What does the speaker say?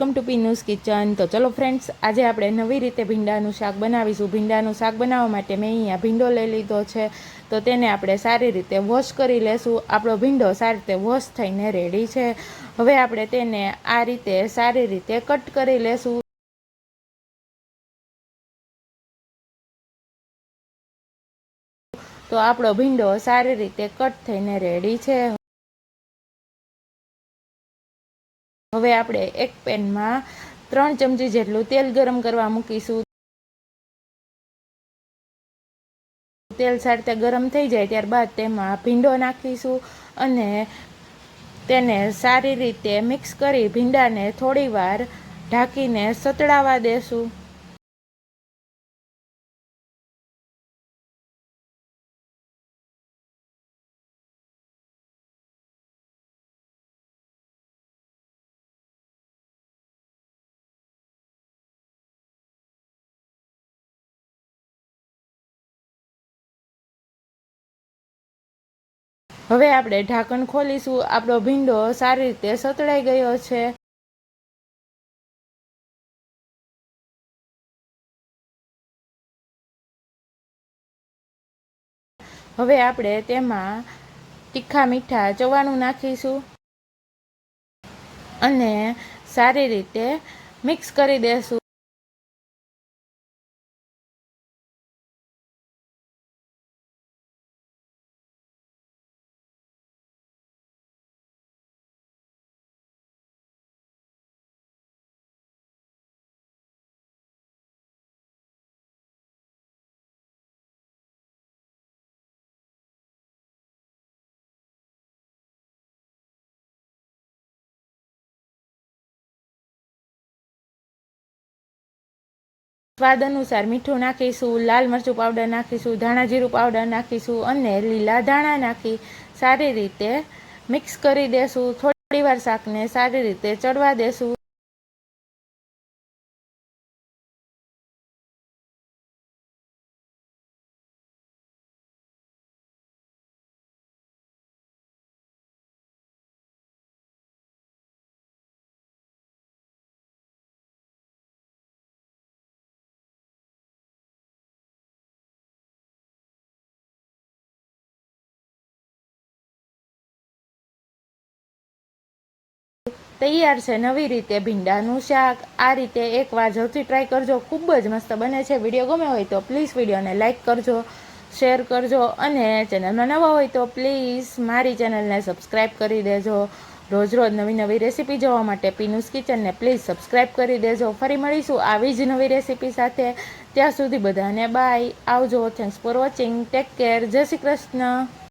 Welcome to પીનુસ kitchen. તો ચલો friends, આજે આપણે નવી રીતે ભીંડાનું શાક બનાવીશું। ભીંડાનું શાક બનાવવા માટે મેં અહીંયા ભીંડો લઈ લીધો છે, તો તેને આપણે સારી રીતે વોશ કરી લેશું। આપણો ભીંડો સારી રીતે વોશ થઈને રેડી છે। હવે આપણે તેને આ રીતે સારી રીતે કટ કરી લેશું। તો આપણો ભીંડો સારી રીતે કટ થઈને રેડી છે। હવે આપણે એક પેનમાં 3 ચમચી જેટલું તેલ ગરમ કરવા મૂકીશું। તેલ સારી રીતે ગરમ થઈ જાય ત્યારબાદ તેમાં ભીંડો નાખીશું અને તેને સારી રીતે મિક્સ કરી ભીંડાને થોડીવાર ઢાંકીને સતળાવા દેશું। હવે આપણે ઢાંકણ ખોલીશું। આપણો ભીંડો સારી રીતે સતળાઈ ગયો છે। હવે આપણે તેમાં તીખા મીઠા ચવાણું નાખીશું અને સારી રીતે મિક્સ કરી દેશું। સ્વાદ અનુસાર મીઠું નાખીશું, લાલ મરચું પાવડર નાખીશું, ધાણા જીરું પાવડર નાખીશું અને લીલા ધાણા નાખી સારી રીતે મિક્સ કરી દેશું। થોડીવાર શાકને સારી રીતે ચડવા દેશું। તૈયાર છે નવી રીતે ભીંડાનું શાક। આ રીતે એકવાર જરૂરથી ટ્રાય કરજો, ખૂબ જ મસ્ત બને છે। વિડીયો ગમે હોય તો પ્લીઝ વિડીયોને લાઇક કરજો, શેર કરજો અને ચેનલમાં નવા હોય તો પ્લીઝ મારી ચેનલને સબસ્ક્રાઈબ કરી દેજો। રોજ રોજ નવી નવી રેસીપી જોવા માટે પીનુસ કિચનને પ્લીઝ સબસ્ક્રાઈબ કરી દેજો। ફરી મળીશું આવી જ નવી રેસીપી સાથે। ત્યાં સુધી બધાને બાય, આવજો। Thanks for watching, take care, જય શ્રી કૃષ્ણ।